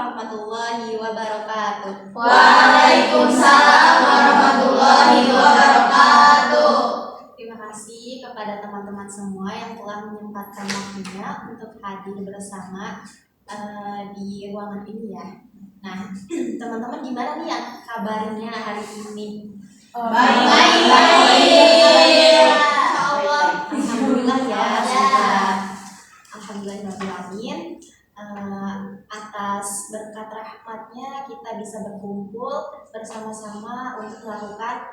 warahmatullahi wabarakatuh. Waalaikumsalam warahmatullahi wabarakatuh. Terima kasih kepada teman-teman semua yang telah menyempatkan waktunya untuk hadir bersama di ruangan ini ya. Nah, teman-teman gimana nih ya kabarnya hari ini? Baik. Alhamdulillah ya. Alhamdulillahirrahmanirrahim. Atas berkat rahmatnya kita bisa berkumpul bersama-sama untuk melakukan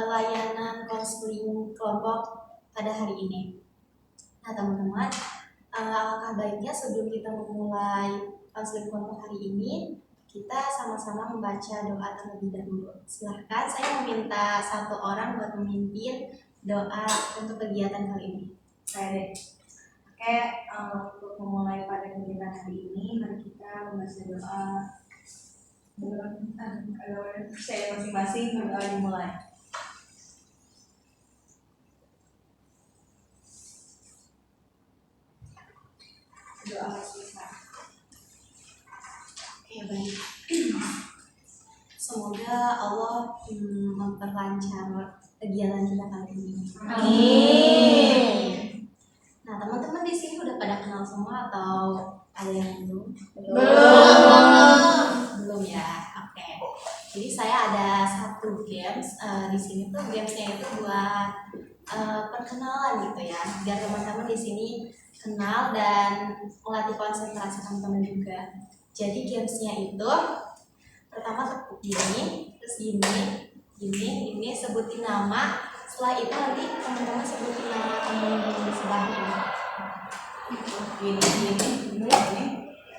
layanan konseling kelompok pada hari ini. Nah teman-teman, alangkah baiknya sebelum kita memulai konseling kelompok hari ini, kita sama-sama membaca doa terlebih dahulu. Silahkan, saya meminta satu orang buat memimpin doa untuk kegiatan kali ini. Saya deh. Oke, untuk memulai pada kegiatan hari ini, mari kita membaca doa. Saya masing-masing doa dimulai. Doa masing-masing. Oke, baik. Semoga Allah memperlancar kegiatan kita kali ini. Amin. Nah, teman-teman di sini udah pada kenal semua atau ada yang belum? Belum ya. Oke. Jadi saya ada satu games di sini tuh gamesnya itu buat perkenalan gitu ya, biar teman-teman di sini kenal dan melatih konsentrasi teman-teman juga. Jadi gamesnya itu pertama tekuk gini, terus gini, sebutin nama. Setelah itu nanti teman-teman sebutin nama teman di sebelahnya. Gini.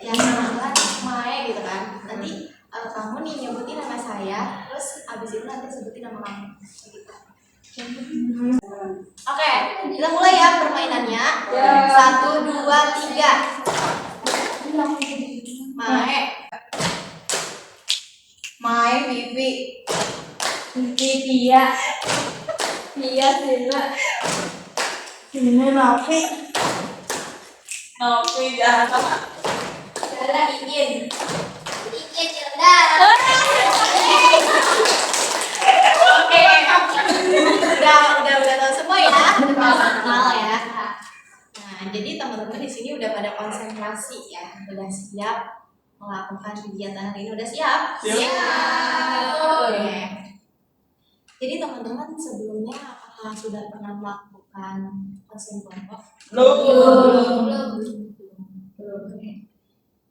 Yang nama Mae gitu kan. Nanti kamu nih nyebutin nama saya, terus abis itu nanti sebutin nama kamu. Gitu. Oke, kita mulai ya permainannya. 1, 2, 3. Mai, Vivi, Tia, Sila, ini Novi, Jana, Ingin, Cilda. Oke, udah tahu semua ya, kenal ya. Nah, jadi teman-teman di sini udah pada konsentrasi ya, udah siap melakukan kegiatan hari ini, udah siap? Oke. Jadi teman-teman sebelumnya apakah sudah pernah melakukan konseling kelompok? Belum. Oke.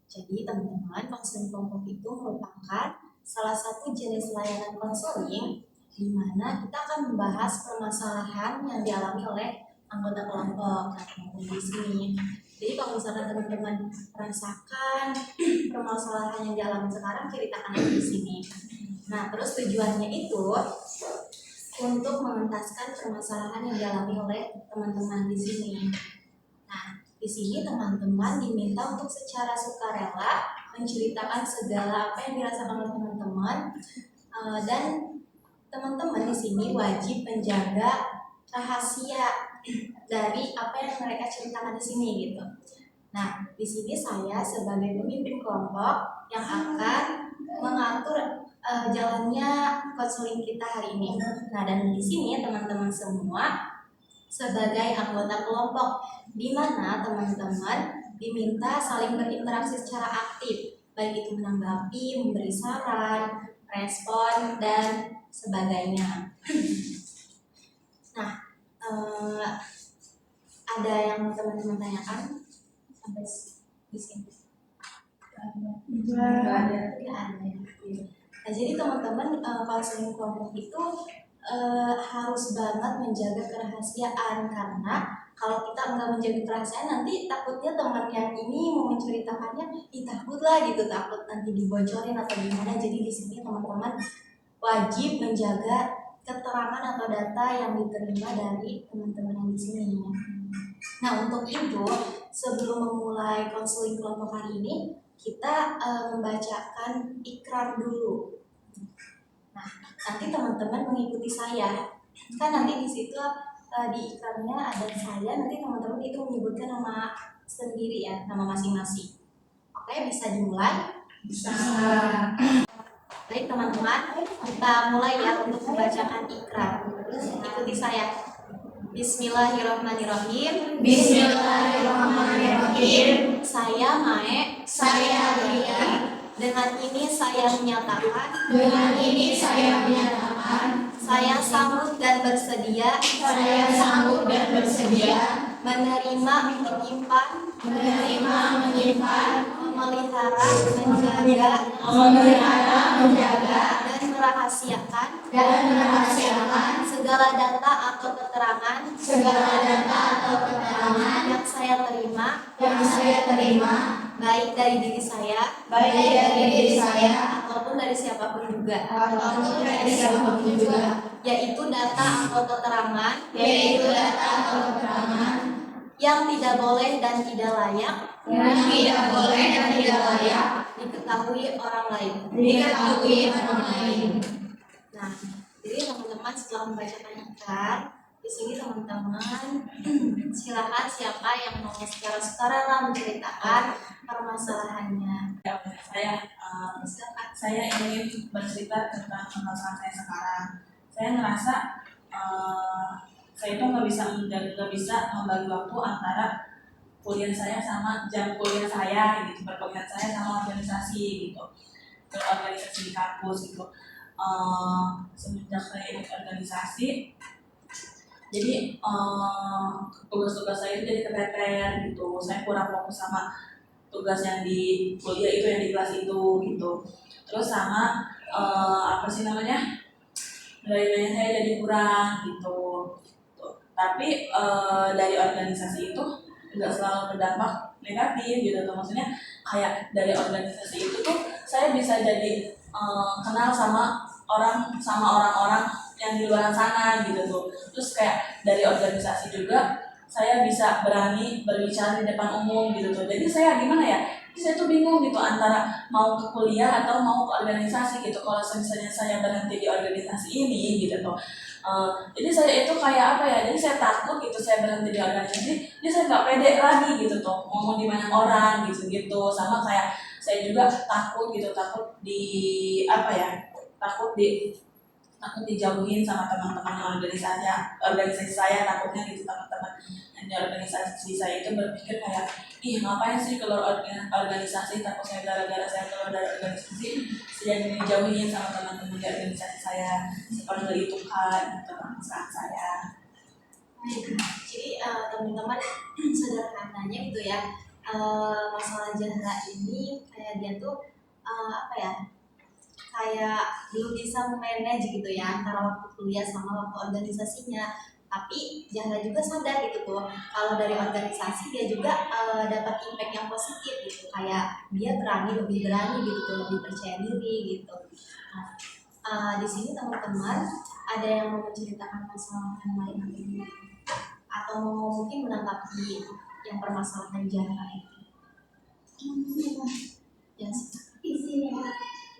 Jadi teman-teman, konseling kelompok itu merupakan salah satu jenis layanan konseling di mana kita akan membahas permasalahan yang dialami oleh anggota kelompok. Nah, di sini. Jadi kalau misalkan teman-teman merasakan permasalahan yang dialami sekarang, ceritakan aja di sini. Nah, terus tujuannya itu untuk mengentaskan permasalahan yang dialami oleh teman-teman di sini. Nah, di sini teman-teman diminta untuk secara sukarela menceritakan segala apa yang dirasakan oleh teman-teman, dan teman-teman di sini wajib menjaga rahasia dari apa yang mereka ceritakan di sini gitu. Nah, di sini saya sebagai pemimpin kelompok yang akan mengatur jalannya konseling kita hari ini. Nah, dan di sini teman-teman semua sebagai anggota kelompok, di mana teman-teman diminta saling berinteraksi secara aktif, baik itu menanggapi, memberi saran, respon, dan sebagainya. Nah, ada yang teman-teman tanyakan sampai di sini? Tidak ada ya. Nah, jadi teman-teman konseling kelompok itu harus banget menjaga kerahasiaan, karena kalau kita nggak menjaga kerahasiaan nanti takutnya teman yang ini mau menceritakannya takut lah gitu, takut nanti dibocorin atau gimana. Jadi di sini teman-teman wajib menjaga keterangan atau data yang diterima dari teman-teman yang di sini. Nah, untuk itu sebelum memulai konseling kelompok hari ini, kita membacakan ikrar dulu. Nah, nanti teman-teman mengikuti saya. Kan nanti di situ di ikrarnya ada saya, nanti teman-teman itu menyebutkan nama sendiri ya, nama masing-masing. Oke, bisa dimulai. Bisa. Baik teman-teman, kita mulai ya untuk membacakan ikrar. Ikuti saya. Bismillahirrahmanirrahim. Bismillahirrahmanirrahim. Saya Mae. Saya Lia. Dengan ini saya menyatakan. Dengan ini saya menyatakan. Saya sanggup dan bersedia. Saya sanggup dan bersedia. Menerima, menyimpan, Menyimpan. memelihara, Menjaga. dan merahasiakan segala data atau keterangan yang saya terima, baik dari diri saya ataupun dari siapapun juga, yaitu data atau keterangan yang tidak boleh dan tidak layak diketahui orang lain. Nah, jadi teman-teman setelah membacakan ikrar, di sini teman-teman silakan siapa yang mau secara sukarela menceritakan permasalahannya. Saya ingin bercerita tentang permasalahan saya sekarang. Saya ngerasa saya itu nggak bisa membagi waktu antara kuliah saya sama jam kuliah saya gitu, perkuliahan saya sama organisasi gitu, organisasi di kampus gitu. Semenjak saya ikut organisasi, jadi tugas-tugas saya itu jadi keteter gitu. Saya kurang fokus sama tugas yang di kuliah itu, yang di kelas itu gitu. Terus sama nilai-nilainya saya jadi kurang gitu. Tapi dari organisasi itu nggak selalu berdampak negatif gitu tuh. Maksudnya kayak dari organisasi itu tuh saya bisa jadi kenal sama orang-orang yang di luar sana gitu tuh. Terus kayak dari organisasi juga saya bisa berani berbicara di depan umum gitu tuh. Jadi saya gimana ya? Saya tuh bingung gitu antara mau ke kuliah atau mau ke organisasi gitu. Kalau misalnya saya berhenti di organisasi ini gitu tuh. Jadi saya itu kayak apa ya? Jadi saya takut gitu saya berhenti di organisasi. Jadi saya nggak pede lagi gitu tuh ngomong di banyak orang gitu. Sama kayak saya juga takut dijauhin sama teman-teman organisasi saya, takutnya gitu teman-teman yang di organisasi saya itu berpikir kayak, ih ngapain sih keluar organisasi, takut saya gara-gara saya keluar dari organisasi saya dijauhin sama teman-teman di organisasi saya, seperti itu kan permasalahan saya. Jadi teman-teman sederhananya gitu ya, masalah Zahra ini kayak dia tuh kayak belum bisa manage gitu ya antara waktu kuliah sama waktu organisasinya. Tapi Zahra juga sadar gitu tuh kalau dari organisasi dia juga dapat impact yang positif gitu, kayak dia lebih berani gitu tuh, lebih percaya diri gitu. Nah, di sini teman-teman ada yang mau menceritakan masalah yang lain atau mau mungkin menanggapi yang permasalahan Zahra itu? Ya,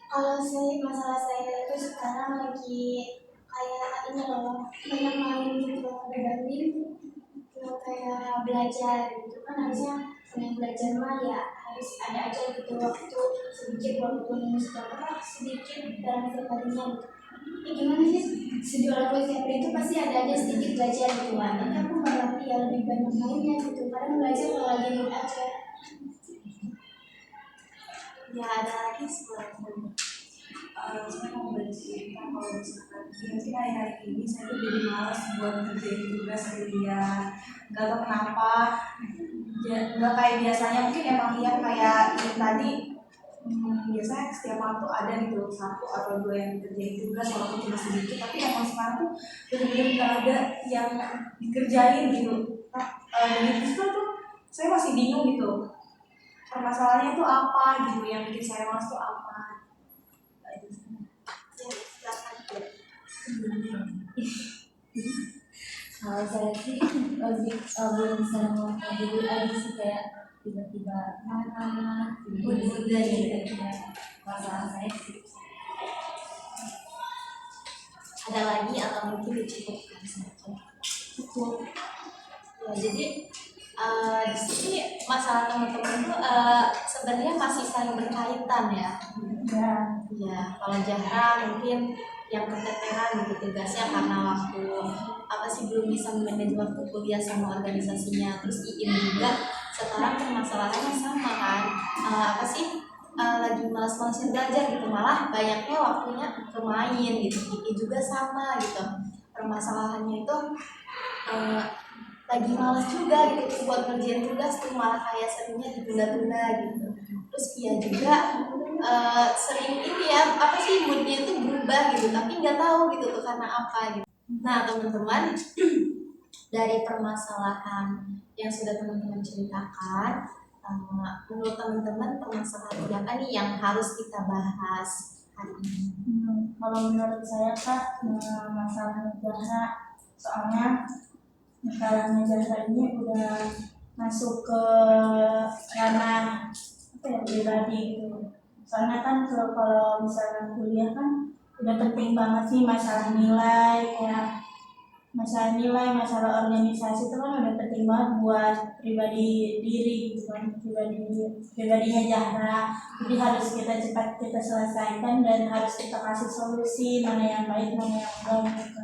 kalau masalah saya itu sekarang lagi kayak ini loh, banyak main gitu, berbanding kayak belajar gitu kan, harusnya yang belajar mah ya harus ada aja gitu waktu sedikit, walaupun sedikit dalam setiap harinya gitu. Ya gimana sih, sejauh aku setiap hari itu pasti ada aja sedikit belajar gitu kan, tapi aku malah ya lebih banyak mainnya gitu, karena belajar kalau lagi mood aja. Ya ada lagi sebelum Saya mau bercerita kalau misalkan mungkin hari-hari ini saya tuh jadi malas buat ngerjain tugas kuliah. Gak tau kenapa, nggak kayak biasanya. Mungkin emang Ian kayak Ian tadi, biasanya setiap waktu ada gitu 1 atau 2 yang dikerjain tugas walaupun cuma sedikit. Tapi emang sekarang tuh benar-benar nggak ada yang dikerjain gitu. Dan itu tuh saya masih bingung gitu. Permasalahannya tuh apa gitu, yang bikin saya malas tuh apa? Kalau saya sih lebih belum bisa melakukan diri aja sih, kayak tiba-tiba mana tiba-tiba gitu ya. Masalah saya sih. Ada lagi atau mungkin dicukupkan saja? Cukup. Ya, jadi Di sini masalah teman-teman tuh sebenarnya masih saling berkaitan ya. Ya, kalau Zahra mungkin yang keteteran gitu tugasnya karena waktu belum bisa manage waktu kuliah sama organisasinya. Terus Iin juga sekarang permasalahannya sama kan, lagi malas-malasnya belajar gitu, malah banyaknya waktunya ke main gitu. Iin juga sama gitu, permasalahannya itu lagi malas juga gitu buat ngerjain tugas tuh, malah kayak seringnya ditunda-tunda gitu. Terus dia juga sering ini ya moodnya itu berubah gitu, tapi nggak tahu gitu tuh karena apa gitu. Nah teman-teman, dari permasalahan yang sudah teman-teman ceritakan, menurut teman-teman permasalahan apa nih yang harus kita bahas hari ini? Kalau menurut saya Kak, masalah Zahra, soalnya masalahnya Zahra ini udah masuk ke ranah pribadi gitu. Soalnya kan kalau misalnya kuliah kan udah penting banget sih masalah nilai, kayak masalah nilai, masalah organisasi itu kan udah penting banget buat pribadi diri gitu kan, pribadinya Zahra. Jadi harus kita cepat kita selesaikan dan harus kita kasih solusi mana yang baik mana yang enggak gitu.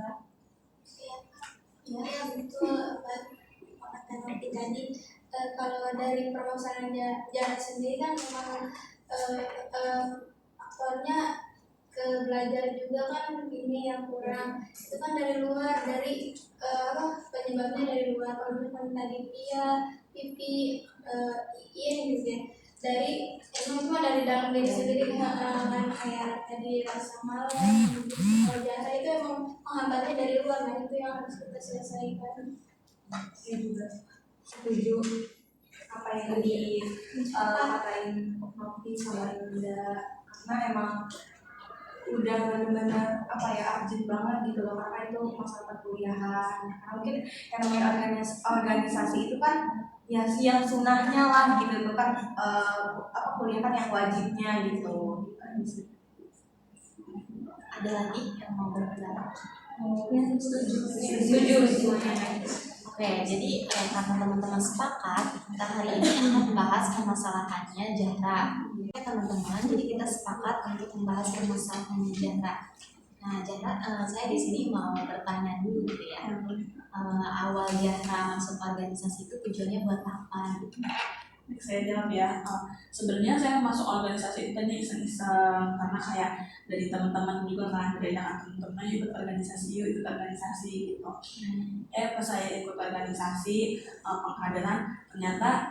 Ya betul, kata Novi tadi. Kalau dari permasalahan Zahra sendiri kan memang faktornya ke belajar juga kan ini yang kurang, itu kan dari luar, dari penyebabnya dari luar. Kalau misalkan tadi pipi Iin gitu ya, dari cuma dari dalam diri sendiri kan, kayak tadi rasa malas. Kalau Zahra itu emang menghambatnya dari luar, nah itu yang harus kita selesaikan. Saya juga setuju apa yang tadi katain Novi sama Indah, karena emang udah benar-benar urgent banget gitu loh, karena itu masa perkuliahan. Karena mungkin yang namanya organisasi itu kan ya yang sunahnya lah gitu tuh kan, kuliah kan yang wajibnya gitu. Ada lagi yang mau berpendapat? Setuju. Oke, jadi karena teman-teman sepakat, kita hari ini akan membahas permasalahannya Zahra. Oke teman-teman, jadi kita sepakat untuk membahas permasalahannya Zahra. Nah Zahra, saya di sini mau bertanya dulu gitu ya. Awal Zahra masuk organisasi itu tujuannya buat apa gitu? Saya jawab ya. Sebenarnya saya masuk organisasi itu tadi iseng-iseng karena kayak dari teman-teman juga kan, dari teman-teman ikut organisasi gitu. Pas saya ikut organisasi pengkaderan, ternyata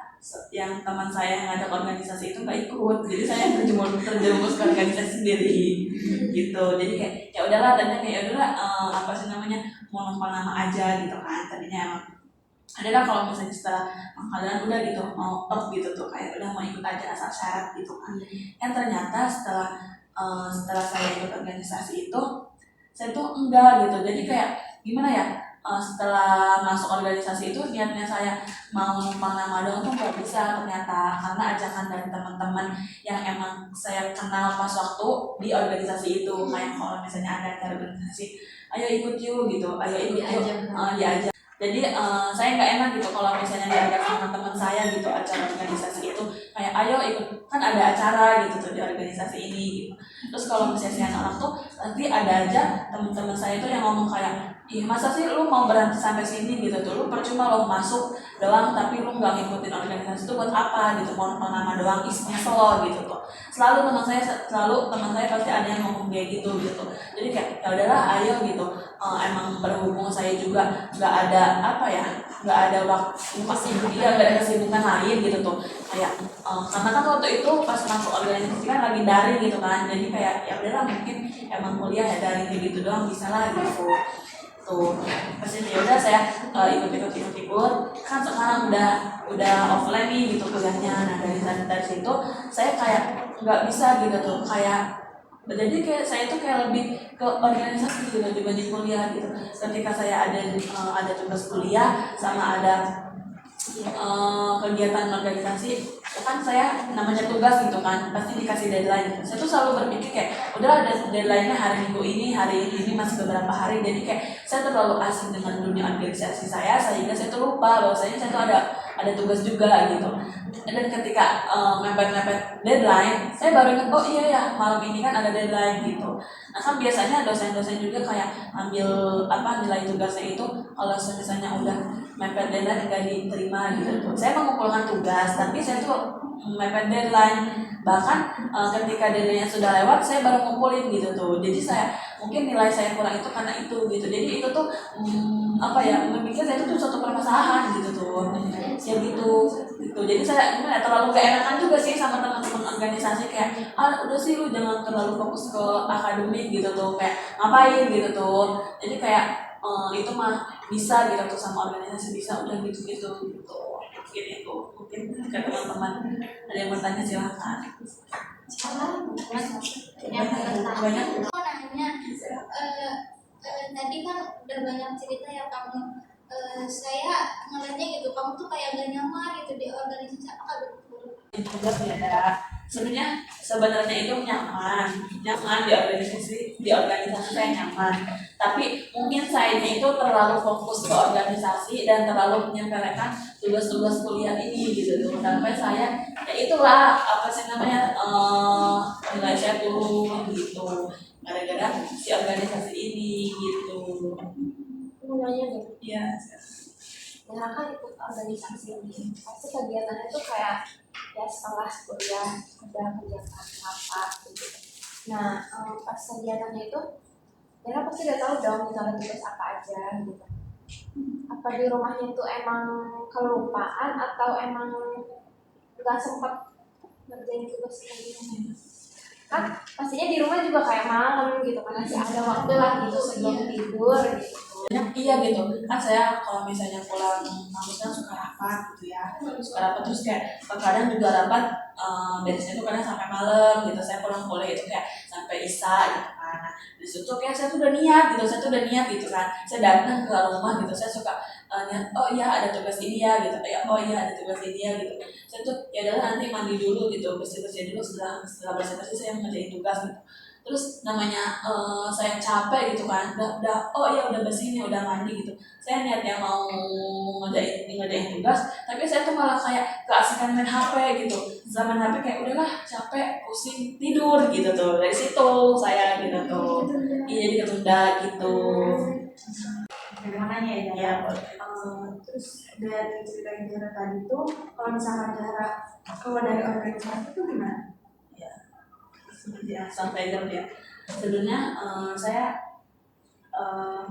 yang teman saya yang ngajak organisasi itu nggak ikut, jadi saya terjerumus ke organisasi sendiri gitu. Jadi kayak ya udahlah, tadinya kayak mau numpang nama aja gitu kan, tadinya emang adalah kalau misalnya setelah pengkaderan udah gitu mau gitu tuh, kayak udah mau ikut aja asal syarat gitu kan. Yang ternyata setelah saya ikut organisasi itu saya tuh enggak gitu. Jadi kayak gimana ya, setelah masuk organisasi itu niatnya saya mau numpang nama doang tuh nggak bisa ternyata, karena ajakan dari teman-teman yang emang saya kenal pas waktu di organisasi itu. Kayak kalau misalnya ada acara organisasi, ayo ikut yuk gitu, ayo ikut yuk, diajak. Jadi saya nggak enak gitu kalau misalnya diajak sama teman saya gitu acara organisasi itu, kayak ayo ikut, kan ada acara gitu tuh di organisasi ini gitu. Terus kalau misalnya saya nolak tuh nanti ada aja teman-teman saya itu yang ngomong kayak, ih masa sih lu mau berhenti sampai sini gitu tuh, lu percuma lo masuk doang tapi lu nggak ngikutin organisasi itu buat apa gitu, mau nama doang, nyesel lo gitu tuh. Selalu teman saya pasti ada yang ngomong kayak gitu. Jadi kayak ya udahlah ayo gitu. Emang berhubung saya juga nggak ada waktu nggak ada kesibukan lain gitu tuh, kayak karena kan waktu itu pas masuk organisasi kan lagi daring gitu kan, jadi kayak ya udahlah mungkin emang kuliah ya daring kayak gitu doang bisa lah gitu tuh. Pas ya udah saya ikut kan, sekarang udah offline nih gitu kuliahnya. Nah dari situ saya kayak nggak bisa gitu tuh, kayak jadi kayak saya tuh kayak lebih ke organisasi gitu dibanding kuliah gitu. Ketika saya ada tugas kuliah sama ada kegiatan organisasi, ya kan saya namanya tugas gitu kan, pasti dikasih deadline. Saya tuh selalu berpikir kayak udah ada deadline-nya hari minggu hari ini masih beberapa hari. Jadi kayak saya terlalu asing dengan dunia organisasi saya sehingga saya tuh lupa bahwasanya saya tuh ada ada tugas juga gitu. Dan ketika mepet-mepet deadline, saya baru ingat, oh iya ya malam ini kan ada deadline gitu. Nah kan biasanya dosen-dosen juga kayak ambil nilai tugasnya itu kalau misalnya udah mepet deadline nggak diterima gitu tuh. Saya mengumpulkan tugas, tapi saya tuh mepet deadline. Bahkan ketika deadline sudah lewat, saya baru ngumpulin gitu tuh. Jadi saya mungkin nilai saya kurang itu karena itu gitu. Jadi itu tuh memikir saya itu tuh suatu permasalahan gitu tuh. Ya gitu. Jadi saya gimana terlalu gak enakan juga sih sama teman-teman organisasi kayak udah sih lu jangan terlalu fokus ke akademik gitu tuh, kayak ngapain gitu tuh. Jadi kayak itu mah bisa gitu tuh sama organisasi bisa udah gitu mungkin itu mungkin ke teman-teman ada yang bertanya silahkan. Banyak. Mau nanya, tadi kan udah banyak cerita ya kamu. Saya ngeliatnya gitu, kamu tuh kayak gak nyaman gitu di organisasi, apakah betul? Sebenarnya itu nyaman di organisasi saya nyaman, tapi mungkin saya itu terlalu fokus ke organisasi dan terlalu menyepelekan tugas-tugas kuliah ini gitu tuh, sampai saya ya itulah nilai saya turun gitu gara-gara si organisasi ini gitu. Mau nanya deh, Iya. Nera kan ikut organisasi ini, pasti kegiatannya tuh kayak ya setelah kuliah ada kegiatan apa gitu. Nah pas kegiatannya itu Nera pasti udah tahu dong misalnya tugas apa aja gitu. Apa di rumahnya tuh emang kelupaan atau emang nggak sempat ngerjain tugas ini? Kan pastinya di rumah juga kayak malam gitu kan, masih ada waktu lah gitu sebelum tidur gitu. Iya gitu kan, saya kalau misalnya pulang kampus kan suka rapat gitu ya, terus kayak kadang juga rapat biasanya tuh kadang sampai malam gitu. Saya pulang kuliah itu kayak sampai isya gitu kan. Nah di situ kayak saya tuh udah niat gitu kan, saya datang ke rumah gitu, saya suka niat oh iya ada tugas ini ya gitu, oh iya ada tugas ini ya gitu. Saya tuh ya adalah nanti mandi dulu gitu, bersih dulu, setelah bersih saya ngerjain tugas gitu. Terus namanya saya capek gitu kan, udah bersih nih, udah mandi gitu, saya niatnya mau ngerjain tugas, tapi saya tuh malah kayak keasikan main HP gitu, zaman HP kayak udahlah capek, pusing, tidur gitu tuh. Dari situ saya gitu tuh, iya jadi ketunda gitu. Mau nanya ya, Ya, terus dari cerita Jara tadi tuh, kalau misalkan Jara keluar dari organisasi itu gimana? Ya sampai jam ya. Sebenarnya saya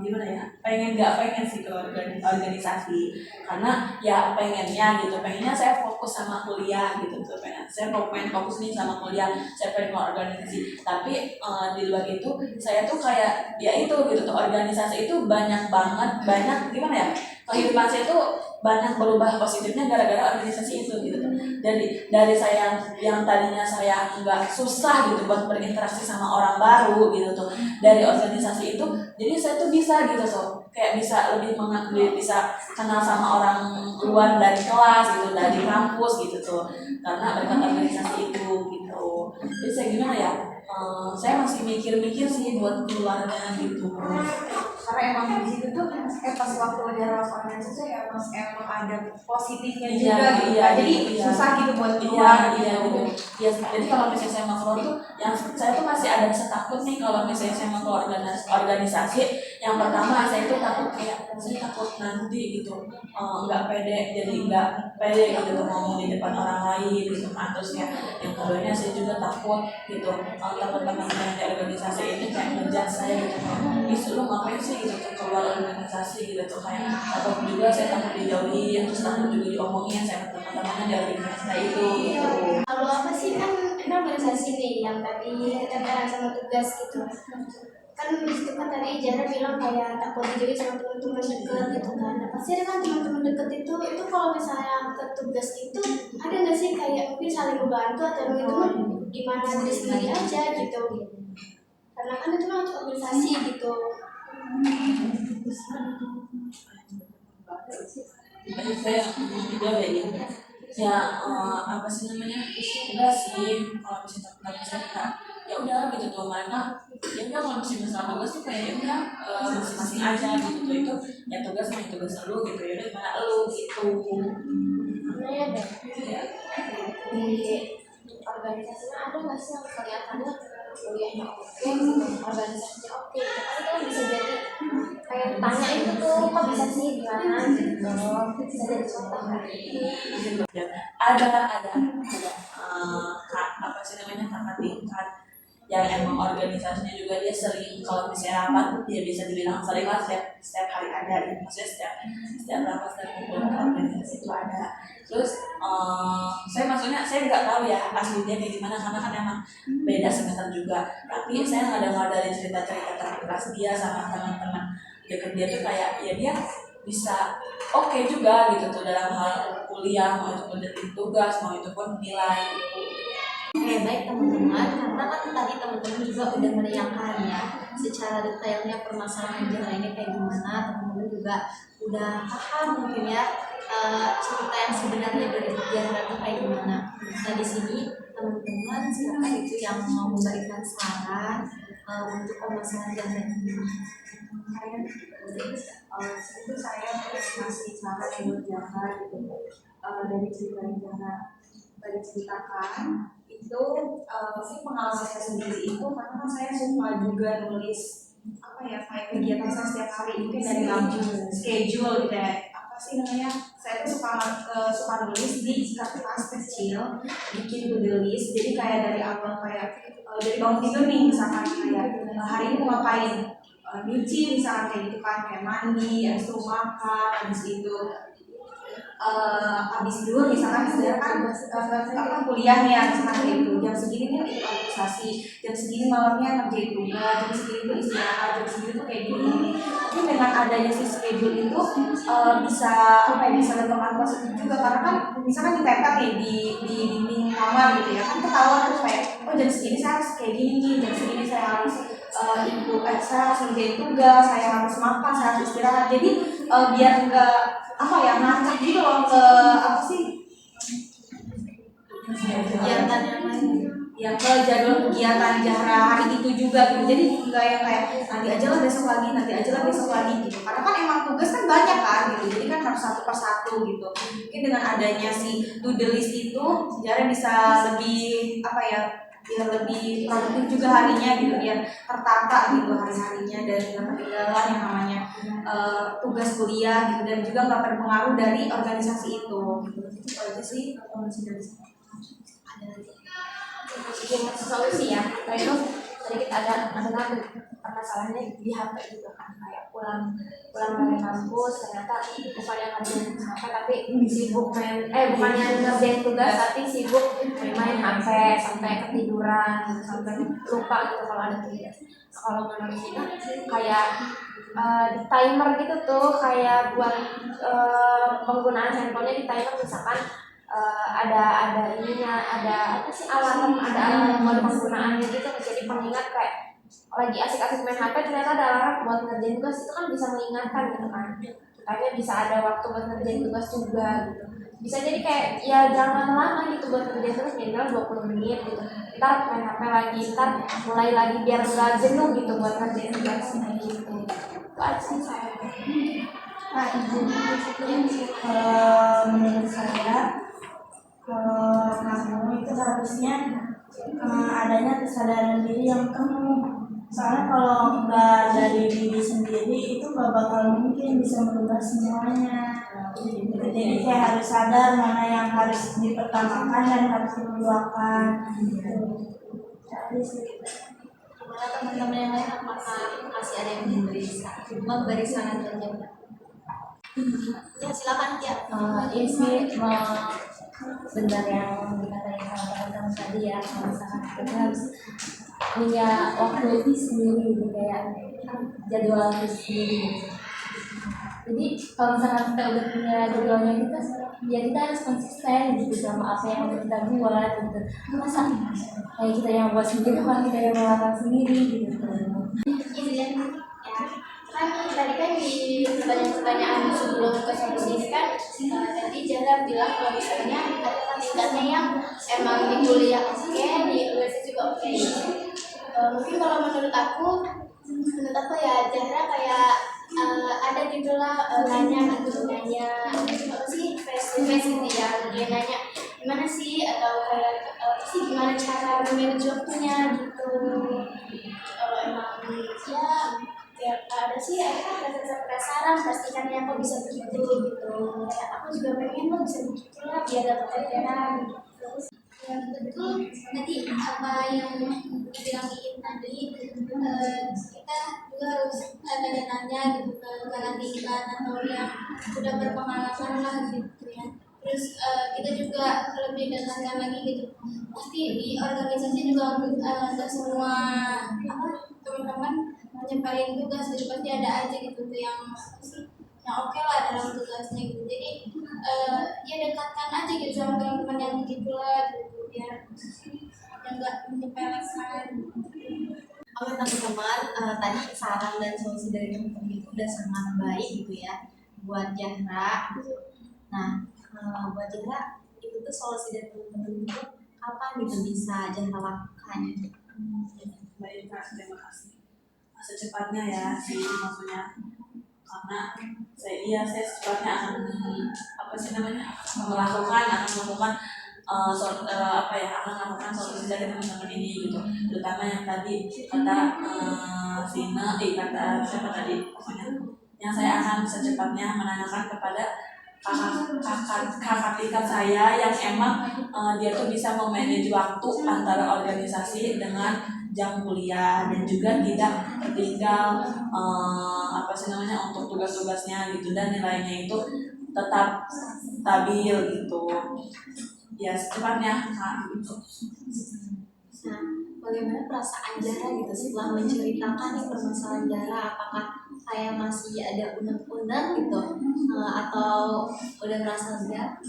gimana ya, pengen sih ke organisasi karena ya pengennya saya fokus sama kuliah gitu tuh, saya pengen fokus nih sama kuliah, saya pengen ke organisasi. Tapi di luar itu saya tuh kayak ya itu gitu tuh, organisasi itu banyak gimana ya, kehidupan saya tuh banyak berubah positifnya gara-gara organisasi itu gitu tuh. Dari saya yang tadinya saya nggak susah gitu buat berinteraksi sama orang baru gitu tuh, dari organisasi itu jadi saya tuh bisa gitu tuh, kayak bisa lebih bisa kenal sama orang luar dari kelas gitu, dari kampus gitu tuh, karena berkat organisasi itu gitu. Jadi saya gimana ya, saya masih mikir sih buat keluarnya gitu. Karena emang di situ tuh pas waktu Jara masuk organisasi emang ada positifnya juga gitu. Jadi susah gitu buat keluar gitu. Ya, jadi kalau misalnya saya mau keluar tuh, yang saya tuh masih ada rasa takut nih kalau misalnya saya mau keluar organisasi. Yang pertama saya tuh takut kayak saya takut nanti gitu nggak pede, jadi nggak pede gitu ngomong di depan orang lain gitu kan. Terus kayak yang keduanya saya juga takut gitu teman-teman yang di organisasi ini kayak ngejudge saya gitu, lu ngapain sih gitu keluar organisasi gitu tuh, kayak takut juga saya takut dijauhi, terus takut juga diomongin saya teman-temannya di organisasi itu gitu. Kalau apa sih kan organisasi nih yang tadi keteteran sama tugas gitu. Kan itu kan tadi Jara bilang kayak takut dijauhi sama teman-teman dekat gitu kan. Nah, pasti ada kan teman-teman dekat itu kalau misalnya ke tugas itu ada nggak sih kayak mungkin saling membantu atau itu gimana diri sendiri aja gitu. Karena kan itu kan organisasi gitu. Saya juga kayak ya apa sih namanya, udah sih kalau misalnya takut saya ya udah gitu tuh, mereka ya udah kalau misalnya masalah tugas tuh kayak ya udah masing-masing aja gitu tuh, itu ya tugas lu gitu, ya udah gimana lu gitu. sebenarnya deh di organisasinya ada nggak sih yang kelihatannya kuliahnya oke, organisasinya oke, tapi kan bisa jadi kayak tanya itu tuh kok bisa sih gimana gitu, bisa jadi contoh kan? ada apa sih namanya kakak tingkat yang emang organisasinya juga dia sering, kalau misalnya rapat dia bisa dibilang sering lah, setiap hari ada gitu. Maksudnya setiap rapat, setiap kumpul organisasi itu ada. Terus saya nggak tahu ya aslinya kayak gimana karena kan emang beda semester juga, tapi saya nggak dengar dari cerita-cerita terkelas dia sama teman-teman deket dia tuh kayak ya dia bisa oke juga gitu tuh dalam hal kuliah, mau itu pun tugas, mau itu pun nilai. Oke, baik teman-teman, karena kan tadi teman-teman juga udah menanyakan ya secara detailnya permasalahan Jahra ini kayak gimana, teman-teman juga udah paham mungkin ya cerita yang sebenarnya dari Jahra itu kayak gimana. Nah di sini teman-teman siapa itu yang mau memberikan saran untuk permasalahan Jahra ini? Itu saya terus ngasih saran yang buat Jahra gitu, dari cerita yang Jahra tadi ceritakan itu sih pengalaman saya sendiri itu karena saya suka juga nulis apa ya kayak kegiatan saya setiap hari mungkin dari schedule gitu ya, apa sih namanya, saya tuh suka nulis di kertas kecil, bikin to-do list, jadi kayak dari awal kayak dari bangun tidur nih misalkan kayak hari ini mau ngapain, nyuci misalkan kayak gitu kan, kayak mandi, habis itu makan, habis itu habis dulu misalkan saya kan kuliah nih ya misalkan kayak gitu, jam segini nih ikut organisasi, jam segini malamnya ngerjain tugas, jam segini tuh istirahat, jam segini tuh kayak gini. Tapi dengan adanya si schedule itu bisa apa ya, bisa berkembang positif juga karena kan misalkan ditempel nih di dinding kamar gitu ya kan, ketahuan tuh kayak oh jam segini saya harus kayak gini nih, jam segini saya harus saya harus ngerjain tugas, saya harus makan, saya harus istirahat, jadi biar enggak apa ya ngacak gitu loh ke apa sih Kegiatan yang lain ya, ke jadwal kegiatan Jahra hari itu juga gitu, jadi enggak yang kayak nanti aja lah besok lagi, nanti aja lah besok lagi gitu, karena kan emang tugas kan banyak kan gitu, jadi kan harus satu persatu gitu. Mungkin dengan adanya si to-do list itu Jahra bisa lebih apa ya, biar lebih produktif juga harinya gitu, biar tertata gitu hari-harinya dan nggak ketinggalan yang namanya tugas kuliah gitu, dan juga nggak berpengaruh dari organisasi itu gitu. Itu aja sih kalau dari saya. Bikin solusi ya, atau itu sedikit ada permasalahannya di HP gitu kan, kayak pulang dari kampus ternyata bukannya ngerjain HP tapi sibuk bukannya ngerjain tugas tapi sibuk main HP sampai ketiduran gitu, sampai lupa gitu kalau ada tugas. Kalau menurut kita kayak di timer gitu tuh, kayak buat penggunaan handphonenya di timer misalkan ada ininya, ada apa sih alarm buat penggunaannya gitu, jadi pengingat kayak lagi asik-asik main HP ternyata ada alarm buat ngerjain tugas, itu kan bisa mengingatkan gitu kan, kitanya bisa ada waktu buat ngerjain tugas juga gitu, bisa jadi kayak ya jangan lama gitu buat ngerjain tugas, minimal 20 menit gitu, ntar main HP lagi, ntar mulai lagi biar nggak jenuh gitu buat ngerjain tugas gitu. Itu aja sih saya. Nah, menurut saya kamu itu harusnya adanya kesadaran diri yang penuh. Soalnya kalau nggak dari diri sendiri itu nggak bakal mungkin bisa merubah semuanya. Jadi kayak harus sadar mana yang harus dipertamakan dan harus diperlukan. Jadi gimana teman-teman yang lain, apakah masih ada yang memberi saran dan jawaban? Ya silakan ya. Ini sih benar yang dikatain sama teman-teman tadi ya, kalau misalkan kita harus punya waktu sendiri gitu, kayak jadwal sendiri. Jadi kalau misalkan kita udah punya jadwalnya kita, ya kita harus konsisten gitu sama apa yang udah kita buat gitu. Masa kayak kita yang buat sendiri kan kita yang melakukan sendiri gitu. Izin ya, kan tadi kan di pertanyaan sebelum ke solusi ini kan tadi Jahra bilang kalau misalnya ada kandidatnya yang emang di kuliah oke, di universitas juga oke. Mungkin kalau menurut aku ya Jahra kayak ada gitulah nanya apa sih versi SMS gitu ya, dia nanya gimana sih atau kayak apa sih gimana cara manage waktunya gitu. Kalau emang ya ada sih aku rasa penasaran pastikannya aku bisa begitu gitu. Kayak aku juga pengen lo bisa begitu lah biar dapat keteteran gitu. Ya betul tadi apa yang dibilang Iin tadi, kita juga harus tanya-tanya gitu ke kakak tingkat atau yang udah berpengalaman lah gitu ya. Terus kita juga lebih dengarkan lagi gitu, pasti di organisasi juga nggak semua teman-teman nyepelin tugas gitu, pasti ada aja gitu tuh yang oke lah dalam tugasnya gitu. Jadi ya dekatkan aja gitu sama teman-teman yang begitu lah gitu, biar yang nggak menyepelekan. Oke teman-teman, tadi saran dan solusi dari teman-teman itu udah sangat baik gitu ya buat Zahra. Nah, buat Zahra itu tuh solusi dari teman-teman itu apa gitu bisa Zahra lakukan? Baik Kak, terima kasih. Secepatnya ya sih maksudnya, karena saya secepatnya akan akan melakukan solusi dari teman-teman ini gitu, terutama yang tadi kata Vina, kata siapa tadi, pokoknya yang saya akan secepatnya menanyakan kepada kakak tingkat saya yang emang dia tuh bisa memanage waktu antara organisasi dengan jam kuliah dan juga tidak tertinggal untuk tugas-tugasnya gitu, dan nilainya itu tetap stabil gitu ya secepatnya gitu. Nah, bagaimana perasaan Zahra gitu setelah menceritakan nih permasalahan Zahra? Apakah kayak masih ada unek-unek gitu, atau udah merasa lega?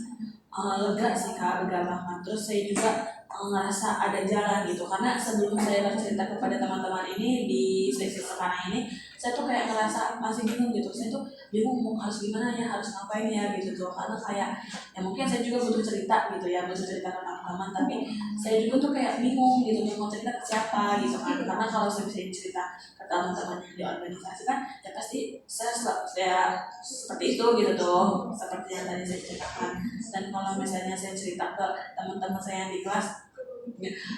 Lega sih Kak, lega banget. Terus saya juga ngerasa ada jalan gitu, karena sebelum saya bercerita kepada teman-teman ini di sesi sekarang ini, saya tuh kayak ngerasa masih bingung gitu. Saya tuh bingung mau harus gimana ya, harus ngapain ya gitu tuh, karena kayak ya mungkin saya juga butuh cerita gitu ya, butuh cerita ke teman-teman, tapi saya juga tuh kayak bingung gitu mau cerita ke siapa gitu kan. Karena kalau saya bisa cerita ke teman-teman yang di organisasi kan ya pasti saya seperti itu gitu tuh, seperti yang tadi saya ceritakan. Dan kalau misalnya saya cerita ke teman-teman saya yang di kelas,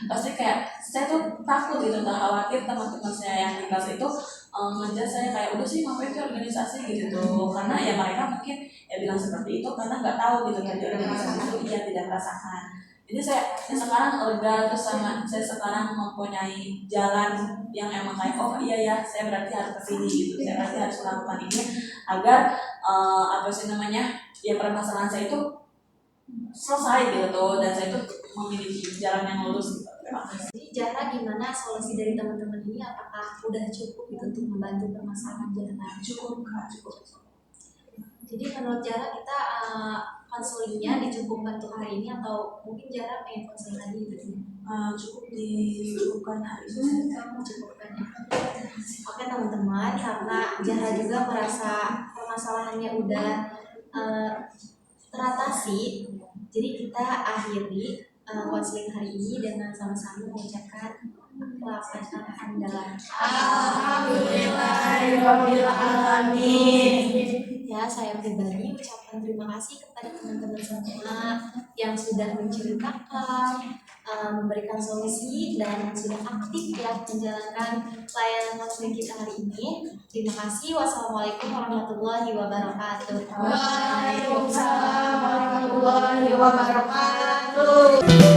pasti kayak saya tuh takut gitu, khawatir teman-teman saya yang di kelas itu ngejar saya kayak udah sih ngapain sih organisasi gitu tuh, karena ya mereka mungkin ya bilang seperti itu karena nggak tahu gitu kan di organisasi itu dia tidak merasakan. Jadi saya sekarang lega, terus sama saya sekarang mempunyai jalan yang emang kayak oh iya ya saya berarti harus kesini gitu, saya berarti harus melakukan ini agar ya permasalahan saya itu selesai gitu tuh, dan saya tuh memiliki jalan yang lurus gitu. Terima kasih. Jadi Zahra gimana solusi dari teman-teman ini? Apakah udah cukup gitu untuk membantu permasalahan Zahra? Cukup Kak, cukup. Jadi menurut Zahra kita konselingnya dicukupkan untuk hari ini atau mungkin Zahra pengen konseling lagi gitu? Cukup dicukupkan hari ini. Cukupkan ya. Oke teman-teman, karena Zahra juga merasa permasalahannya udah teratasi, jadi kita akhiri konseling hari ini dengan sama-sama mengucapkan alhamdulillah. Alhamdulillahirobbilalamin. Ya, saya pribadi ucapkan terima kasih kepada teman-teman semua yang sudah menceritakan, memberikan solusi dan sudah aktif ya menjalankan layanan konseling kita hari ini. Terima kasih. Wassalamualaikum warahmatullahi wabarakatuh. Waalaikumsalam warahmatullahi wabarakatuh.